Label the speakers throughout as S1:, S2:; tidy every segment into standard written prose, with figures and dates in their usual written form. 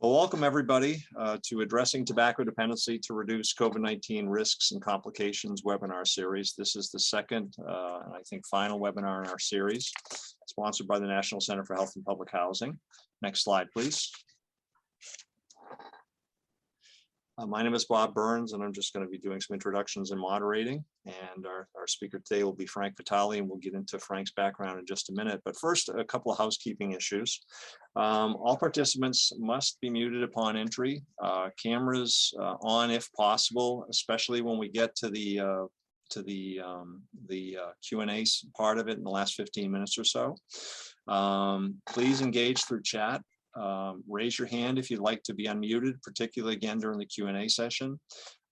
S1: Well, welcome everybody to Addressing Tobacco Dependency to Reduce COVID-19 Risks and Complications webinar series. This is the second and I think final webinar in our series, sponsored by the National Center for Health and Public Housing. Next slide, please. My name is Bob Burns, and I'm just going to be doing some introductions and moderating. And our speaker today will be Frank Vitale, and we'll get into Frank's background in just a minute. But first, a couple of housekeeping issues. All participants must be muted upon entry. Cameras on if possible, especially when we get to the Q&A part of it in the last 15 minutes or so. Please engage through chat. Raise your hand if you'd like to be unmuted, particularly again during the Q&A session.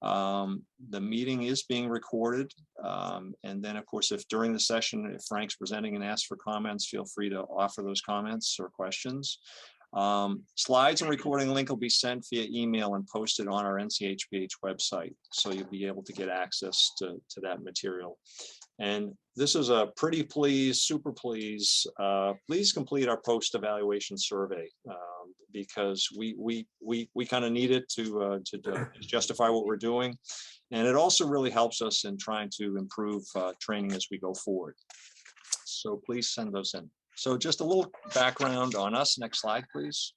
S1: The meeting is being recorded. And then of course, if during the session, if Frank's presenting and asks for comments, feel free to offer those comments or questions. Slides and recording link will be sent via email and posted on our NCHPH website. So you'll be able to get access to that material. And this is a pretty please, super please. Please complete our post-evaluation survey because we kind of need it to justify what we're doing. And it also really helps us in trying to improve training as we go forward. So please send those in. So just a little background on us. Next slide, please.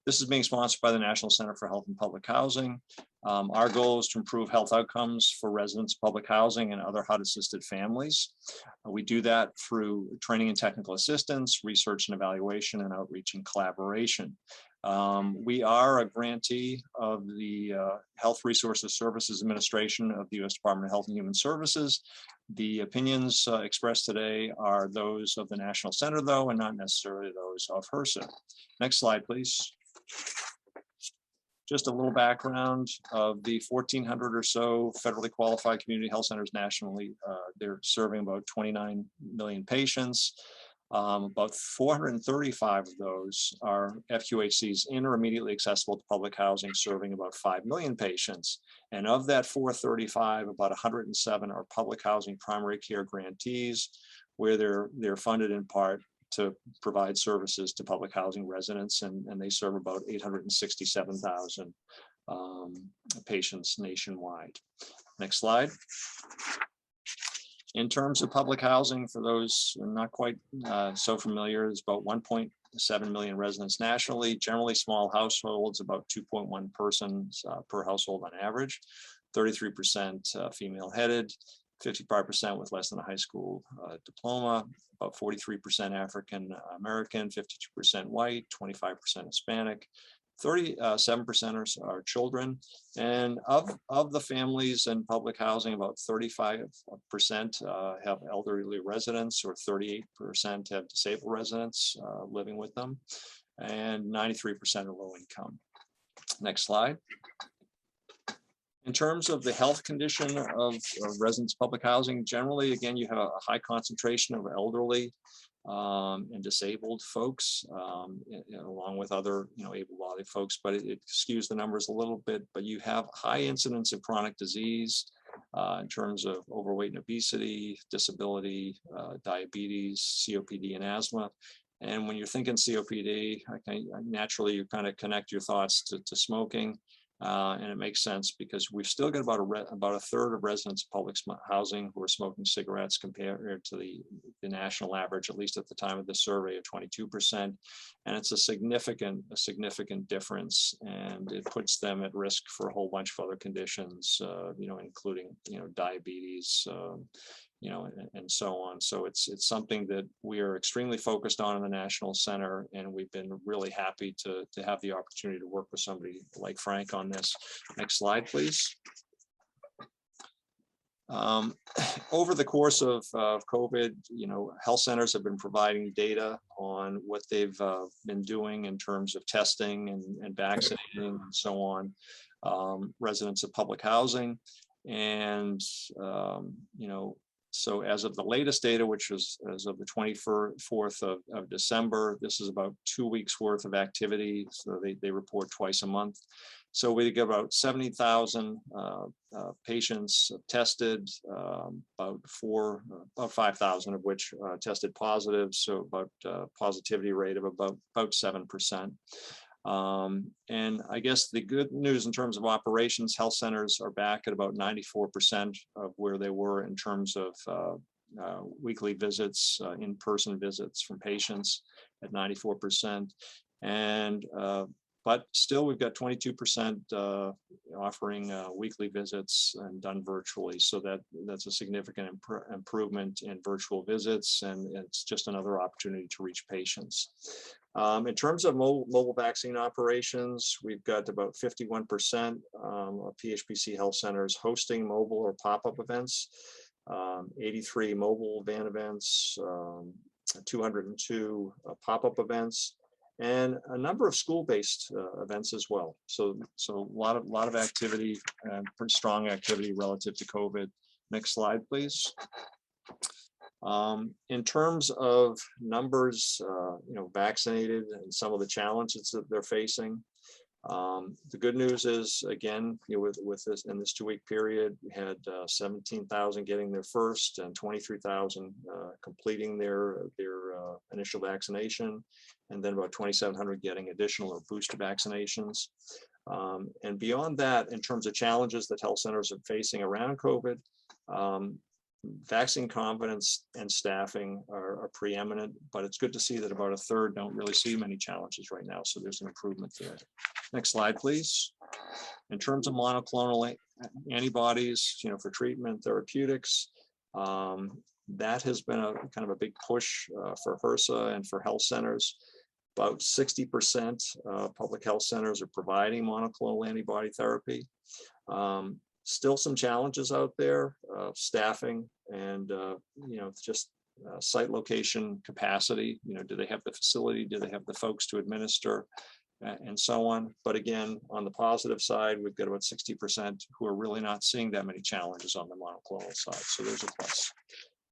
S1: This is being sponsored by the National Center for Health and Public Housing. Our goal is to improve health outcomes for residents of public housing and other HUD-assisted families. We do that through training and technical assistance, research and evaluation, and outreach and collaboration. We are a grantee of the Health Resources Services Administration of the U.S. Department of Health and Human Services. The opinions expressed today are those of the National Center, though, and not necessarily those of HRSA. Next slide, please. Just a little background of the 1,400 or so federally qualified community health centers nationally. They're serving about 29 million patients. About 435 of those are FQHCs in or immediately accessible to public housing, serving about 5 million patients. And of that 435, about 107 are public housing primary care grantees, where they're funded in part to provide services to public housing residents, and they serve about 867,000 patients nationwide. Next slide. In terms of public housing, for those not quite so familiar, it's about 1.7 million residents nationally, generally small households, about 2.1 persons per household on average, 33% female-headed, 55% with less than a high school diploma, about 43% African American, 52% white, 25% Hispanic, 37% are children. And of the families in public housing, about 35% have elderly residents, or 38% have disabled residents living with them, and 93% are low income. Next slide. In terms of the health condition of residents' public housing, generally, again, you have a high concentration of elderly and disabled folks, along with other, able-bodied folks, but it skews the numbers a little bit. But you have high incidence of chronic disease in terms of overweight and obesity, disability, diabetes, COPD, and asthma. And when you're thinking COPD, naturally, you kind of connect your thoughts to smoking. And it makes sense because we've still got about a third of residents of public housing who are smoking cigarettes compared to the national average, at least at the time of the survey, of 22%. And it's a significant difference, and it puts them at risk for a whole bunch of other conditions, including, diabetes, and so on. So it's something that we are extremely focused on in the National Center, and we've been really happy to have the opportunity to work with somebody like Frank on this. Next slide, please. Over the course of COVID, health centers have been providing data on what they've been doing in terms of testing and vaccinating and so on, residents of public housing. And, so as of the latest data, which is as of the 24th of December, this is about 2 weeks worth of activity. So they report twice a month. So we get about 70,000 patients tested, about 5,000 of which tested positive. So about positivity rate of about 7%. And I guess the good news in terms of operations, health centers are back at about 94% of where they were in terms of weekly visits, in-person visits from patients at 94%. And but still, we've got 22% offering weekly visits and done virtually. So that's a significant improvement in virtual visits, and it's just another opportunity to reach patients. In terms of mobile vaccine operations, we've got about 51% of PHPC health centers hosting mobile or pop-up events, 83 mobile van events, 202 pop-up events, and a number of school-based events as well. So a lot of activity, pretty strong activity relative to COVID. Next slide, please. In terms of numbers, vaccinated and some of the challenges that they're facing, the good news is, again, with this in this 2-week period, we had 17,000 getting their first and 23,000 completing their initial vaccination, and then about 2,700 getting additional or booster vaccinations. And beyond that, in terms of challenges that health centers are facing around COVID, vaccine confidence and staffing are preeminent, but it's good to see that about a third don't really see many challenges right now. So there's an improvement there. Next slide, please. In terms of monoclonal antibodies, for treatment therapeutics, that has been a kind of a big push for HRSA and for health centers. About 60% of public health centers are providing monoclonal antibody therapy. Still some challenges out there, staffing and, just site location capacity. Do they have the facility? Do they have the folks to administer? And so on. But again, on the positive side, we've got about 60% who are really not seeing that many challenges on the monoclonal side. So there's a plus.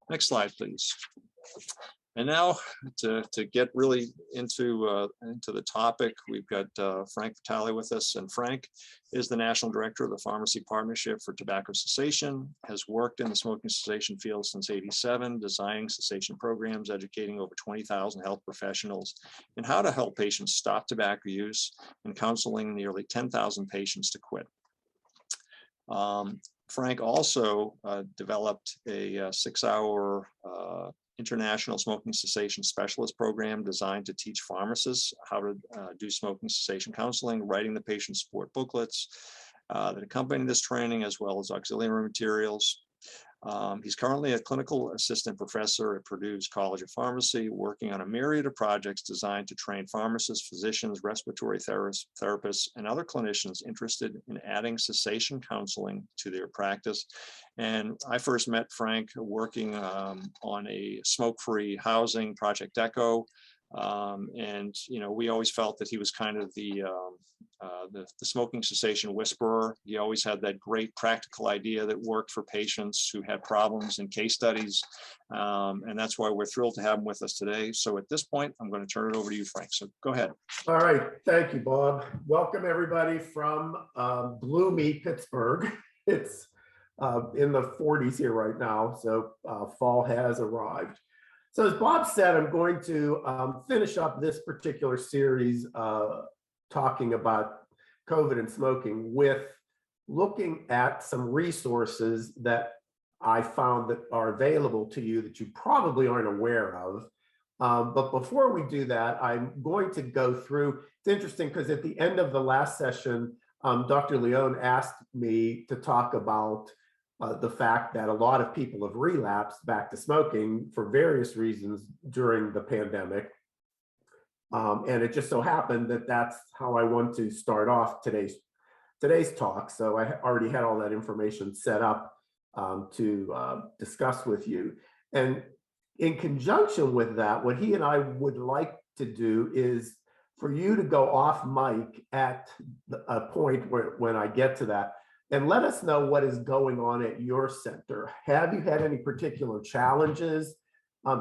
S1: Next slide, please. And now to get really into the topic, we've got Frank Vitale with us, and Frank is the National Director of the Pharmacy Partnership for Tobacco Cessation, has worked in the smoking cessation field since '87, designing cessation programs, educating over 20,000 health professionals in how to help patients stop tobacco use, and counseling nearly 10,000 patients to quit. Frank also developed a 6-hour international smoking cessation specialist program designed to teach pharmacists how to do smoking cessation counseling, writing the patient support booklets that accompany this training, as well as auxiliary materials. He's currently a clinical assistant professor at Purdue's College of Pharmacy, working on a myriad of projects designed to train pharmacists, physicians, respiratory therapists, and other clinicians interested in adding cessation counseling to their practice. And I first met Frank working on a smoke-free housing, Project ECHO. And we always felt that he was kind of the smoking cessation whisperer. He always had that great practical idea that worked for patients who had problems in case studies. And that's why we're thrilled to have him with us today. So at this point, I'm going to turn it over to you, Frank. So go ahead.
S2: All right. Thank you, Bob. Welcome, everybody, from gloomy Pittsburgh. It's in the 40s here right now. So fall has arrived. So as Bob said, I'm going to finish up this particular series talking about COVID and smoking with looking at some resources that I found that are available to you that you probably aren't aware of. But before we do that, I'm going to go through, it's interesting because at the end of the last session, Dr. Leone asked me to talk about the fact that a lot of people have relapsed back to smoking for various reasons during the pandemic. And it just so happened that that's how I want to start off today's talk. So I already had all that information set up to discuss with you. And in conjunction with that, what he and I would like to do is for you to go off mic at a point when I get to that, and let us know what is going on at your center. Have you had any particular challenges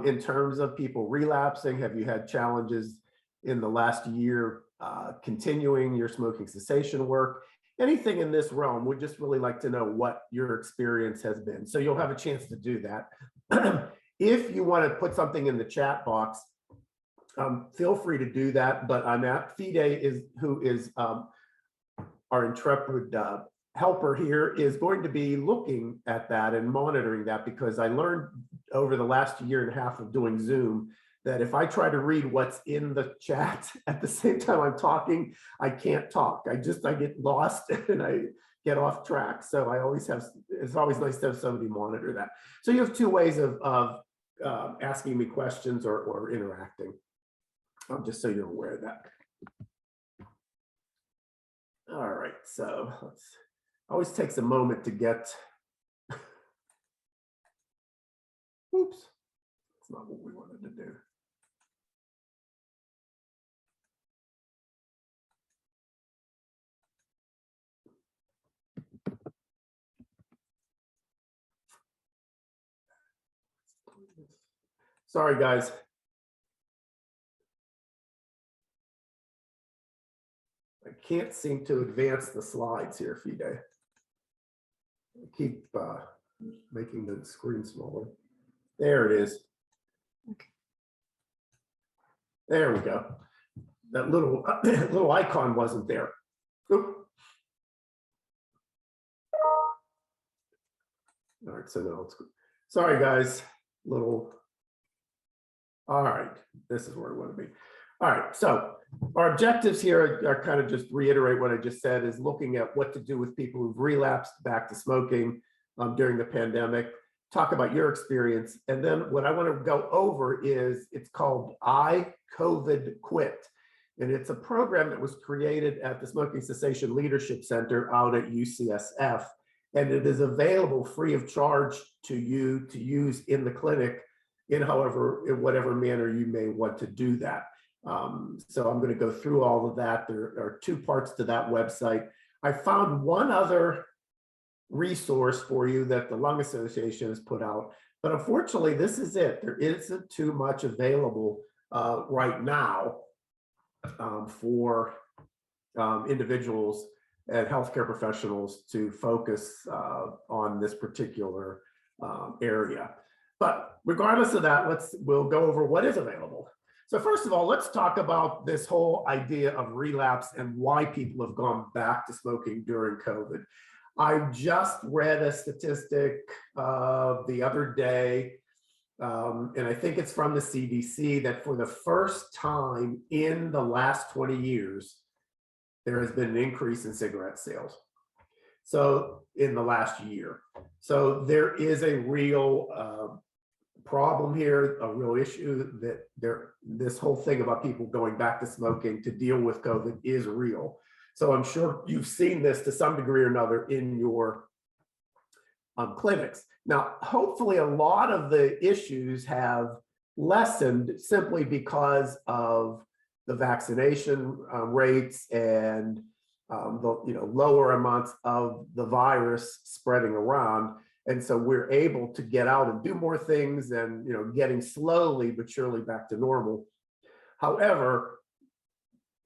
S2: in terms of people relapsing? Have you had challenges in the last year continuing your smoking cessation work? Anything in this realm, we'd just really like to know what your experience has been. So you'll have a chance to do that. If you want to put something in the chat box, feel free to do that. But I'm at FIDE, who is our intrepid helper here, is going to be looking at that and monitoring that, because I learned over the last year and a half of doing Zoom that if I try to read what's in the chat at the same time I'm talking, I can't talk. I get lost and I get off track. So it's always nice to have somebody monitor that. So you have two ways of asking me questions or interacting. Just so you're aware of that. All right, so always takes a moment to get. Oops, that's not what we wanted to do. Sorry, guys. I can't seem to advance the slides here, FIDE. Keep making the screen smaller. There it is.
S3: Okay.
S2: There we go. That little little icon wasn't there. Oop. All right, so now it's good. Sorry, guys. All right, this is where I want to be. All right, so our objectives here are kind of just reiterate what I just said, is looking at what to do with people who've relapsed back to smoking during the pandemic, talk about your experience. And then what I want to go over is, it's called I COVID Quit. And it's a program that was created at the Smoking Cessation Leadership Center out at UCSF. And it is available free of charge to you to use in the clinic in whatever manner you may want to do that. So I'm going to go through all of that. There are two parts to that website. I found one other resource for you that the Lung Association has put out, but unfortunately, this is it. There isn't too much available right now for individuals and healthcare professionals to focus on this particular area. But regardless of that, we'll go over what is available. So first of all, let's talk about this whole idea of relapse and why people have gone back to smoking during COVID. I just read a statistic the other day, and I think it's from the CDC, that for the first time in the last 20 years, there has been an increase in cigarette sales. So in the last year. So there is a real problem here, a real issue that this whole thing about people going back to smoking to deal with COVID is real. So I'm sure you've seen this to some degree or another in your clinics. Now, hopefully a lot of the issues have lessened simply because of the vaccination rates and the lower amounts of the virus spreading around. And so we're able to get out and do more things and, getting slowly but surely back to normal. However,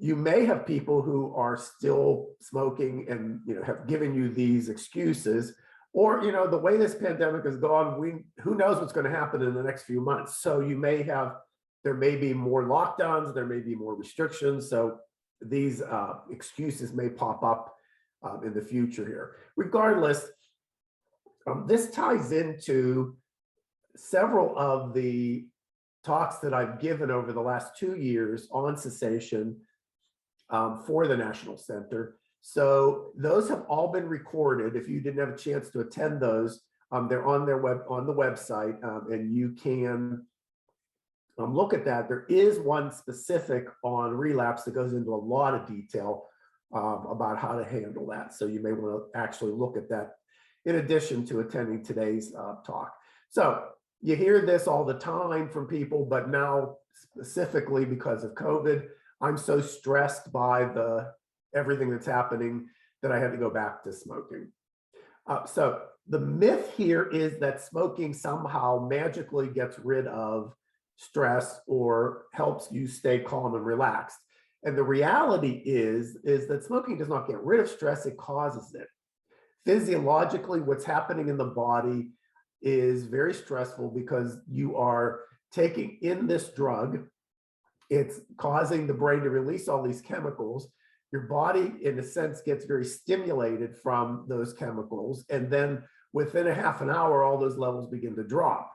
S2: you may have people who are still smoking and, have given you these excuses, or, the way this pandemic has gone, who knows what's going to happen in the next few months. So there may be more lockdowns, there may be more restrictions. So these excuses may pop up in the future here. Regardless, this ties into several of the talks that I've given over the last 2 years on cessation for the National Center. So those have all been recorded. If you didn't have a chance to attend those, they're on the website, and you can look at that. There is one specific on relapse that goes into a lot of detail about how to handle that. So you may want to actually look at that in addition to attending today's talk. So you hear this all the time from people, but now specifically because of COVID, I'm so stressed by everything that's happening that I had to go back to smoking. So the myth here is that smoking somehow magically gets rid of stress or helps you stay calm and relaxed. And the reality is that smoking does not get rid of stress, it causes it. Physiologically, what's happening in the body is very stressful because you are taking in this drug it's causing the brain to release all these chemicals. Your body, in a sense, gets very stimulated from those chemicals. And then within a half an hour, all those levels begin to drop.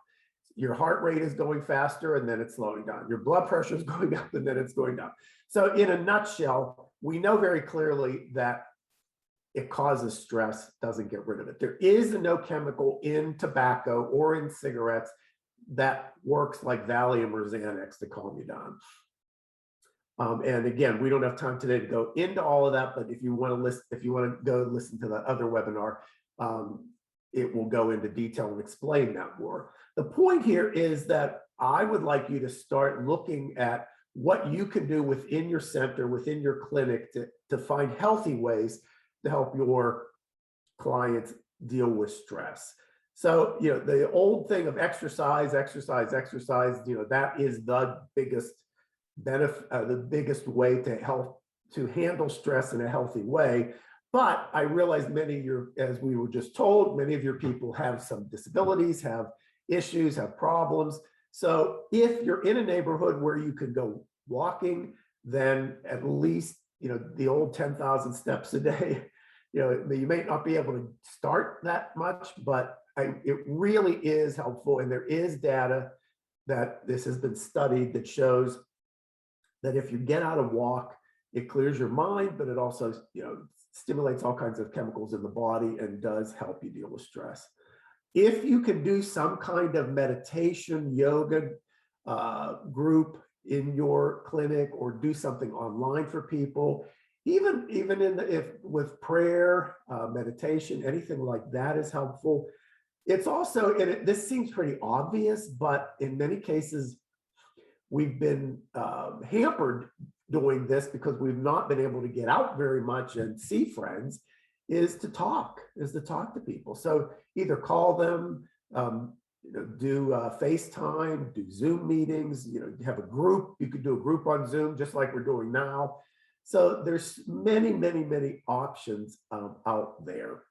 S2: Your heart rate is going faster and then it's slowing down. Your blood pressure is going up and then it's going down. So in a nutshell, we know very clearly that it causes stress, doesn't get rid of it. There is no chemical in tobacco or in cigarettes that works like Valium or Xanax to calm you down. And again, we don't have time today to go into all of that, but if you want to go listen to that other webinar, it will go into detail and explain that more. The point here is that I would like you to start looking at what you can do within your center, within your clinic to find healthy ways to help your clients deal with stress. So, the old thing of exercise, that is the biggest benefit, the biggest way to help to handle stress in a healthy way. But I realize many of your, as we were just told, many of your people have some disabilities, have issues, have problems. So if you're in a neighborhood where you can go walking, then at least, the old 10,000 steps a day, you may not be able to start that much, but it really is helpful. And there is data that this has been studied that shows that if you get out and walk, it clears your mind, but it also, stimulates all kinds of chemicals in the body and does help you deal with stress. If you can do some kind of meditation, yoga group in your clinic, or do something online for people, even with prayer, meditation, anything like that is helpful. It's also, this seems pretty obvious, but in many cases, we've been hampered doing this because we've not been able to get out very much and see friends, is to talk to people. So either call them, do FaceTime, do Zoom meetings, you have a group, you could do a group on Zoom just like we're doing now. So there's many options out there.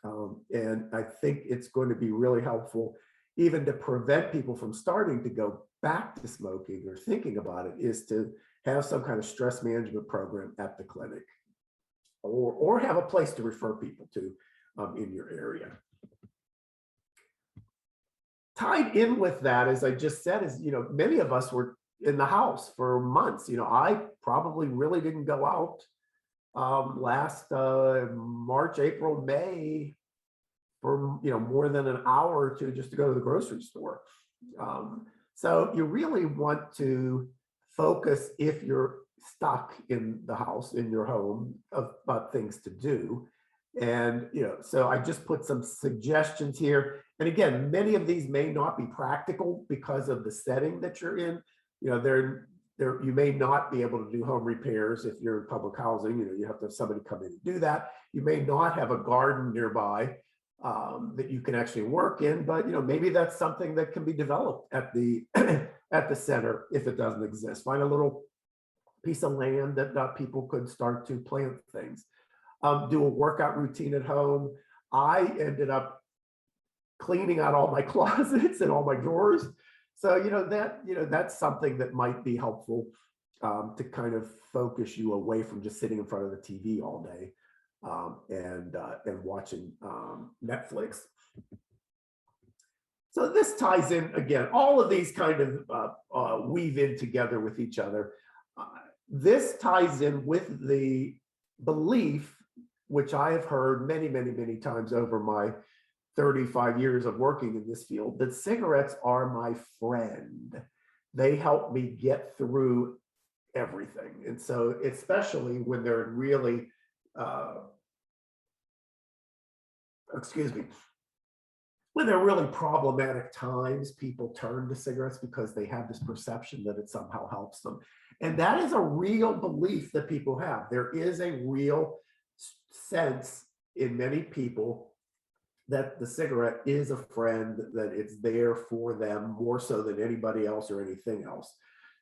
S2: And I think it's going to be really helpful even to prevent people from starting to go back to smoking or thinking about it, is to have some kind of stress management program at the clinic, or have a place to refer people to in your area. Tied in with that, as I just said, is, many of us were in the house for months. I probably really didn't go out last March, April, May for more than an hour or two just to go to the grocery store. So you really want to focus, if you're stuck in the house, in your home, about things to do. And so I just put some suggestions here. And again, many of these may not be practical because of the setting that you're in. You may not be able to do home repairs if you're in public housing. You have to have somebody come in and do that. You may not have a garden nearby that you can actually work in, but maybe that's something that can be developed at the at the center if it doesn't exist. Find a little piece of land that people could start to plant things. Do a workout routine at home. I ended up cleaning out all my closets and all my drawers. So that's something that might be helpful to kind of focus you away from just sitting in front of the TV all day and watching Netflix. So this ties in, again, all of these kind of weave in together with each other. This ties in with the belief, which I have heard many times over my 35 years of working in this field, that cigarettes are my friend. They help me get through everything. And so especially when they're really, when they're really problematic times, people turn to cigarettes because they have this perception that it somehow helps them. And that is a real belief that people have. There is a real sense in many people that the cigarette is a friend, that it's there for them more so than anybody else or anything else.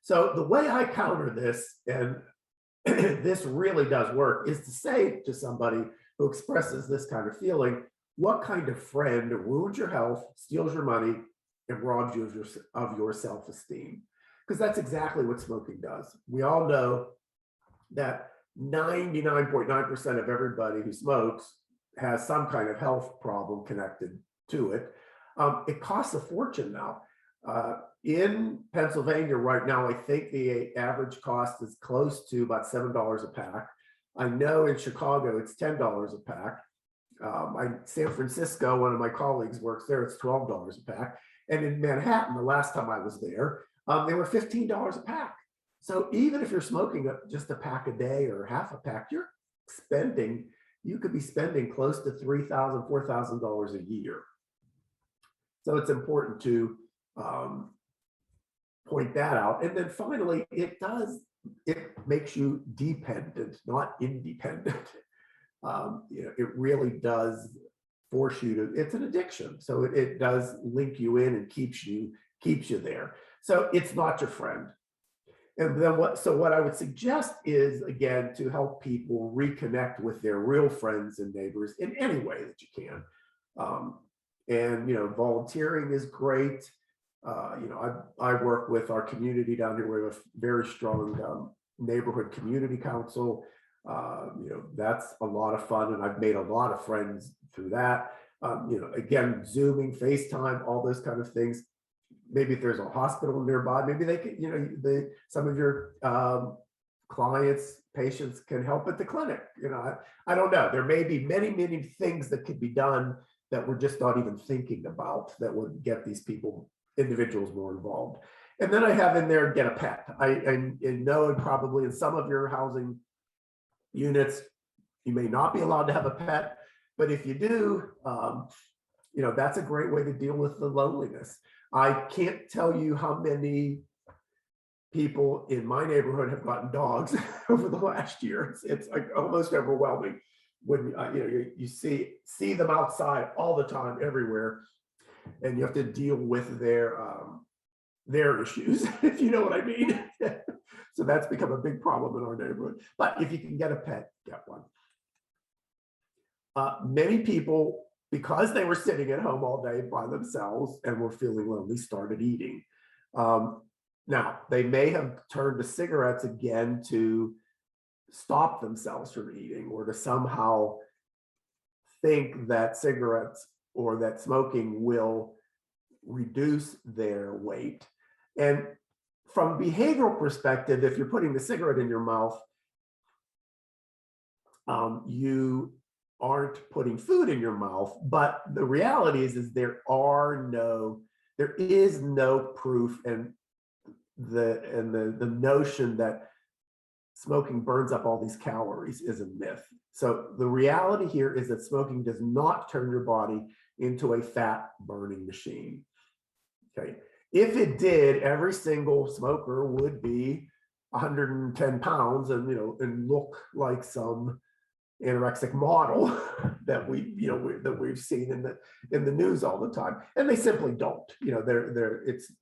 S2: So the way I counter this, and this really does work, is to say to somebody who expresses this kind of feeling, what kind of friend ruins your health, steals your money, and robs you of your self-esteem? because that's exactly what smoking does. We all know that 99.9% of everybody who smokes has some kind of health problem connected to it. It costs a fortune now. In Pennsylvania right now, I think the average cost is close to about $7 a pack. I know in Chicago, it's $10 a pack. San Francisco, one of my colleagues works there, it's $12 a pack. And in Manhattan, the last time I was there, they were $15 a pack. So even if you're smoking just a pack a day or half a pack, you could be spending close to $3,000, $4,000 a year. So it's important to point that out. And then finally, it makes you dependent, not independent. It really does force you to, it's an addiction. So it does link you in and keeps you there. So it's not your friend. And then what I would suggest is, again, to help people reconnect with their real friends and neighbors in any way that you can. And volunteering is great. I work with our community down here. We have a very strong neighborhood community council. That's a lot of fun, and I've made a lot of friends through that. Again, Zooming, FaceTime, all those kind of things. Maybe if there's a hospital nearby, maybe they could, some of your clients, patients can help at the clinic. I don't know. There may be many, many things that could be done that we're just not even thinking about that would get these individuals more involved. And then I have in there, get a pet. I know probably in some of your housing units, you may not be allowed to have a pet, but if you do, that's a great way to deal with the loneliness. I can't tell you how many people in my neighborhood have gotten dogs over the last year. It's like almost overwhelming when you see them outside all the time, everywhere, and you have to deal with their issues, if you know what I mean. So that's become a big problem in our neighborhood. But if you can get a pet, get one. Many people, because they were sitting at home all day by themselves and were feeling lonely, started eating. Now, they may have turned to cigarettes again to stop themselves from eating, or to somehow think that cigarettes or that smoking will reduce their weight. And from a behavioral perspective, if you're putting the cigarette in your mouth, you aren't putting food in your mouth. But the reality is there is no proof, and the notion that smoking burns up all these calories is a myth. So the reality here is that smoking does not turn your body into a fat burning machine. Okay. If it did, every single smoker would be 110 pounds and look like some anorexic model that we've seen in the news all the time, and they simply don't.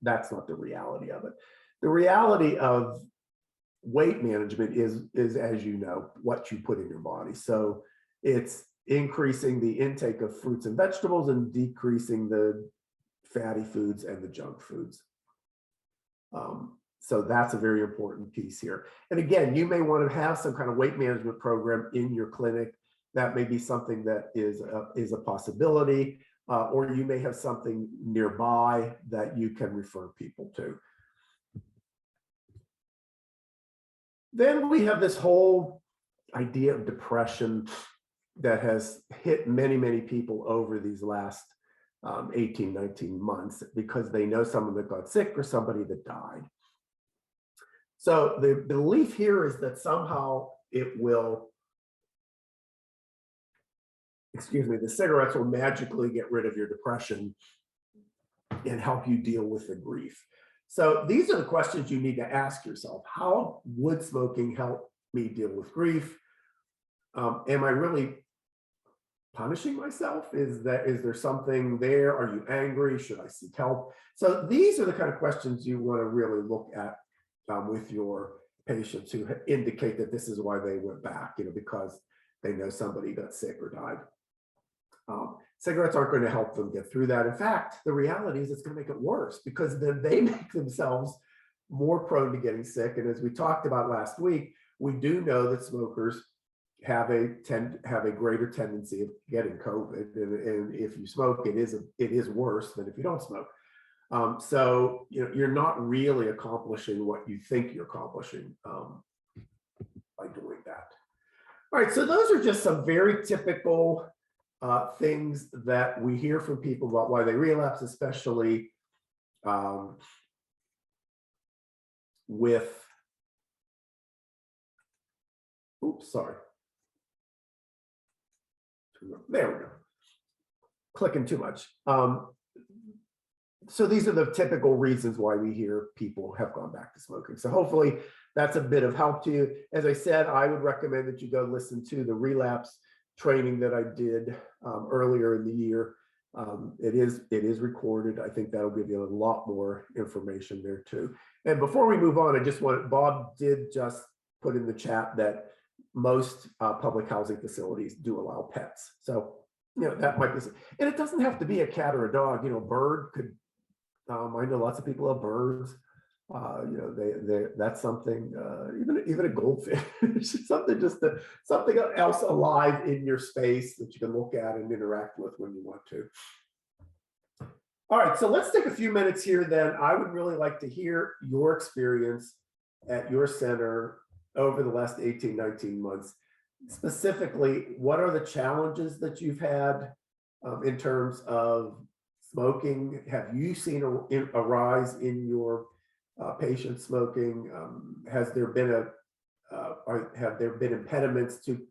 S2: That's not the reality of it. The reality of weight management is, as you know, what you put in your body. So it's increasing the intake of fruits and vegetables and decreasing the fatty foods and the junk foods. So that's a very important piece here. And again, you may want to have some kind of weight management program in your clinic. That may be something that is a possibility, or you may have something nearby that you can refer people to. Then we have this whole idea of depression that has hit many, many people over these last 18, 19 months, because they know someone that got sick or somebody that died. So the belief here is that somehow the cigarettes will magically get rid of your depression and help you deal with the grief. So these are the questions you need to ask yourself. How would smoking help me deal with grief? Am I really punishing myself? Is there something there? Are you angry? Should I seek help? So these are the kind of questions you want to really look at with your patients who indicate that this is why they went back, because they know somebody got sick or died. Cigarettes aren't going to help them get through that. In fact, the reality is it's going to make it worse, because then they make themselves more prone to getting sick. And as we talked about last week, we do know that smokers have a greater tendency of getting COVID. And if you smoke, it is worse than if you don't smoke. So you're not really accomplishing what you think you're accomplishing by doing that. All right, so those are just some very typical things that we hear from people about why they relapse, especially with, oops, sorry. There we go. Clicking too much. So these are the typical reasons why we hear people have gone back to smoking. So hopefully that's a bit of help to you. As I said, I would recommend that you go listen to the relapse training that I did earlier in the year. It is recorded. I think that'll give you a lot more information there too. And before we move on, Bob did just put in the chat that most public housing facilities do allow pets. So, that might be, and it doesn't have to be a cat or a dog, bird could, I know lots of people have birds. That's something, even a goldfish, something else alive in your space that you can look at and interact with when you want to. All right, so let's take a few minutes here then. I would really like to hear your experience at your center over the last 18, 19 months. Specifically, what are the challenges that you've had in terms of smoking? Have you seen a rise in your patients smoking? Have there been impediments to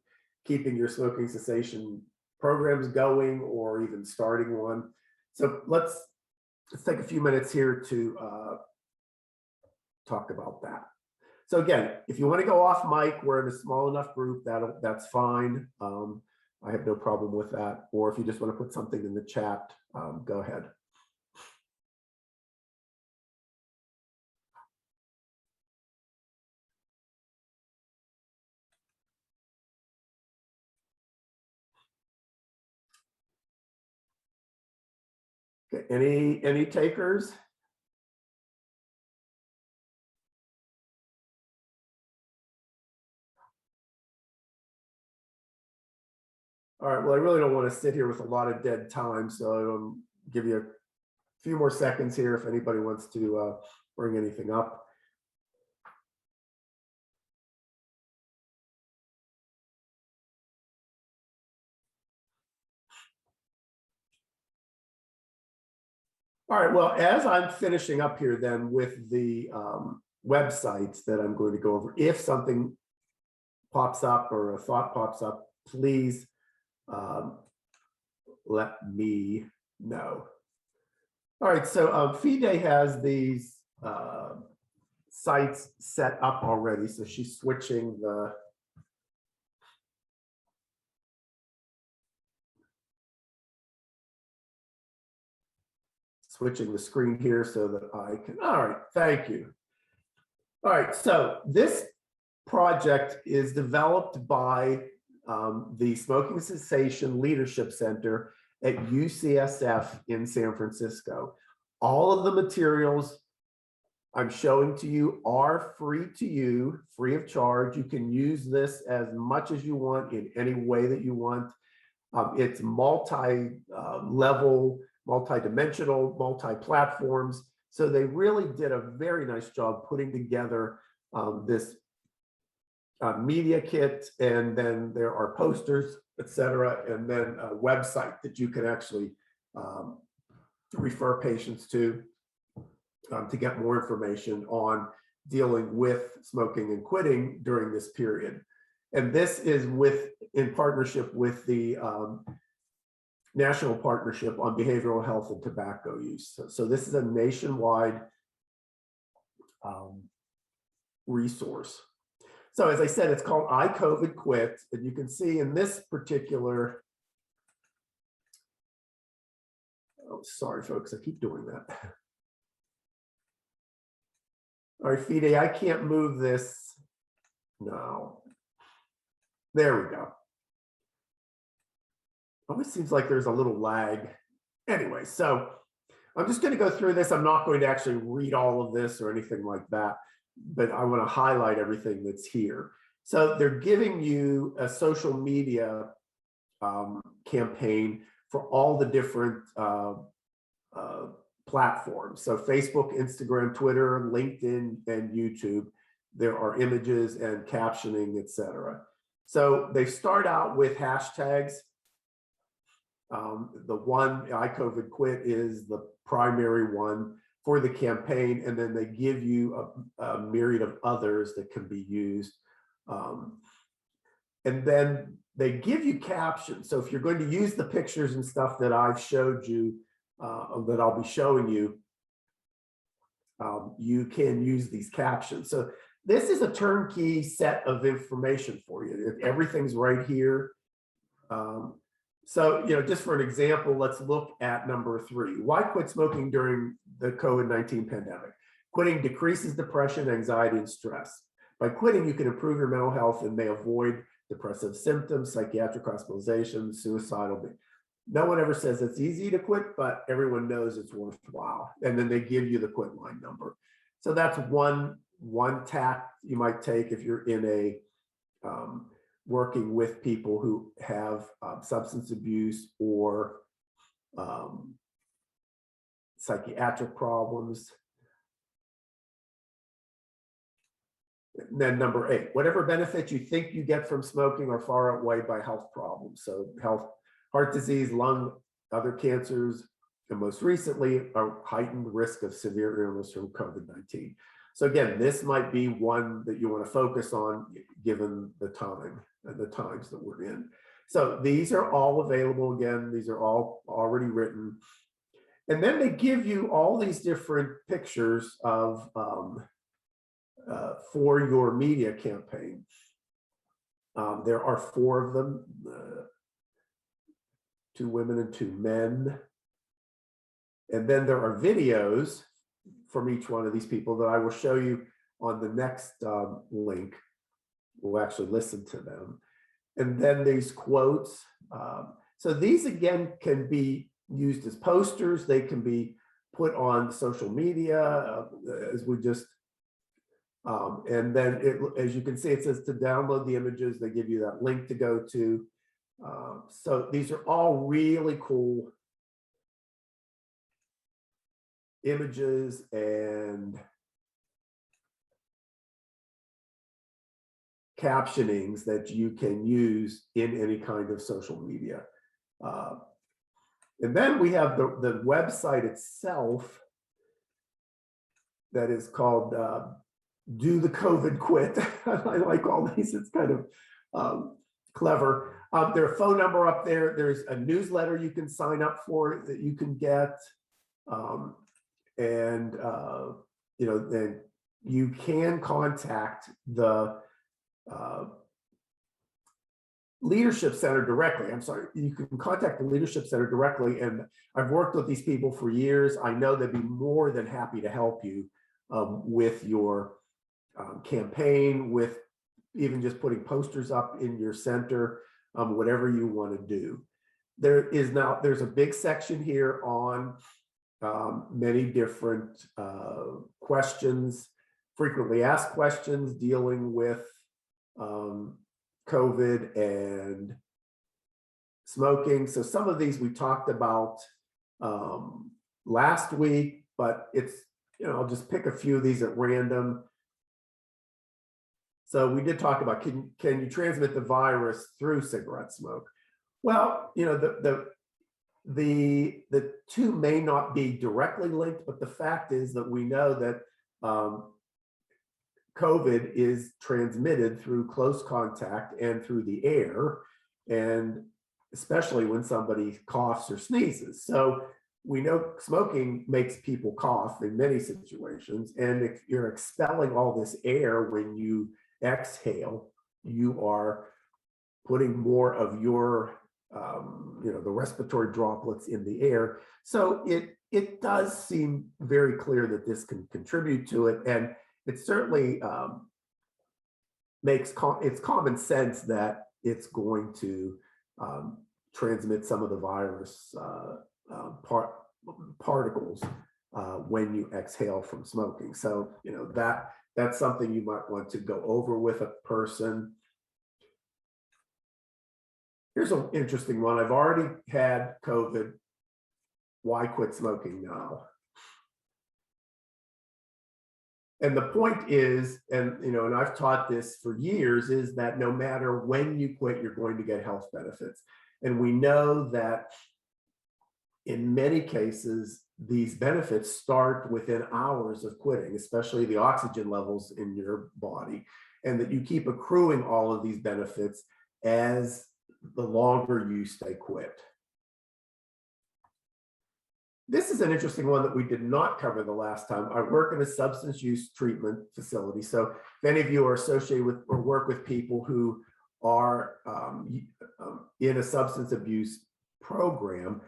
S2: keeping your smoking cessation programs going or even starting one? So let's take a few minutes here to talk about that. So again, if you want to go off mic, we're in a small enough group, that's fine. I have no problem with that. Or if you just want to put something in the chat, go ahead. Okay, any takers? All right, well, I really don't want to sit here with a lot of dead time, so I'll give you a few more seconds here if anybody wants to bring anything up. All right, well, as I'm finishing up here then with the websites that I'm going to go over, if something pops up or a thought pops up, please let me know. All right, so FIDE has these sites set up already, so she's switching the screen here so that I can, all right, thank you. All right, so this project is developed by the Smoking Cessation Leadership Center at UCSF in San Francisco. All of the materials I'm showing to you are free to you, free of charge. You can use this as much as you want in any way that you want. It's multi-level, multi-dimensional, multi-platforms. So they really did a very nice job putting together this media kit, and then there are posters, etc., and then a website that you can actually refer patients to get more information on dealing with smoking and quitting during this period. And this is in partnership with the National Partnership on Behavioral Health and Tobacco Use. So this is a nationwide resource. So as I said, it's called iCOVID Quit, and you can see in this particular, oh, sorry folks, I keep doing that. All right, FIDE, I can't move this. No. There we go. Always seems like there's a little lag. Anyway, so, I'm just going to go through this. I'm not going to actually read all of this or anything like that, but I want to highlight everything that's here. So they're giving you a social media campaign for all the different platforms. So Facebook, Instagram, Twitter, LinkedIn, and YouTube. There are images and captioning, etc. So they start out with hashtags. The one, iCovid quit, is the primary one for the campaign, and then they give you a myriad of others that can be used. And then they give you captions. So if you're going to use the pictures and stuff that I've showed you, that I'll be showing you, you can use these captions. So this is a turnkey set of information for you. Everything's right here. So, just for an example, let's look at number 3. Why quit smoking during the COVID-19 pandemic? Quitting decreases depression, anxiety, and stress. By quitting, you can improve your mental health and may avoid depressive symptoms, psychiatric hospitalization, suicidal. No one ever says it's easy to quit, but everyone knows it's worthwhile. And then they give you the quit line number. So that's one tack you might take if you're in a working with people who have substance abuse or psychiatric problems. And then number 8, whatever benefits you think you get from smoking are far outweighed by health problems. So heart disease, lung, other cancers, and most recently, a heightened risk of severe illness from COVID-19. So again, this might be one that you want to focus on given the time and the times that we're in. So these are all available. Again, these are all already written. And then they give you all these different pictures of for your media campaign. There are 4 of them, 2 women and 2 men. And then there are videos from each one of these people that I will show you on the next link. We'll actually listen to them. And then these quotes. So these, again, can be used as posters. They can be put on social media, as we just, and then as you can see, it says to download the images. They give you that link to go to. So these are all really cool images and captionings that you can use in any kind of social media. And then we have the website itself that is called Do the COVID Quit. I like all these. It's kind of clever. There's a phone number up there. There's a newsletter you can sign up for that you can get. Then you can contact the Leadership Center directly. I'm sorry, you can contact the Leadership Center directly. And I've worked with these people for years. I know they'd be more than happy to help you with your campaign, with even just putting posters up in your center, whatever you want to do. There's a big section here on many different questions, frequently asked questions dealing with COVID and smoking. So some of these we talked about last week, but it's, I'll just pick a few of these at random. So we did talk about, can you transmit the virus through cigarette smoke? Well, the 2 may not be directly linked, but the fact is that we know that COVID is transmitted through close contact and through the air, and especially when somebody coughs or sneezes. So we know smoking makes people cough in many situations, and if you're expelling all this air when you exhale, you are putting more of your the respiratory droplets in the air. So it does seem very clear that this can contribute to it, and it certainly makes it's common sense that it's going to transmit some of the virus particles when you exhale from smoking. So, you know, that's something you might want to go over with a person. Here's an interesting one. I've already had COVID. Why quit smoking now? And the point is, and you know, and I've taught this for years, is that no matter when you quit, you're going to get health benefits. And we know that in many cases, these benefits start within hours of quitting, especially the oxygen levels in your body, and that you keep accruing all of these benefits as the longer you stay quit. This is an interesting one that we did not cover the last time. I work in a substance use treatment facility. So if any of you are associated with or work with people who are in a substance abuse program,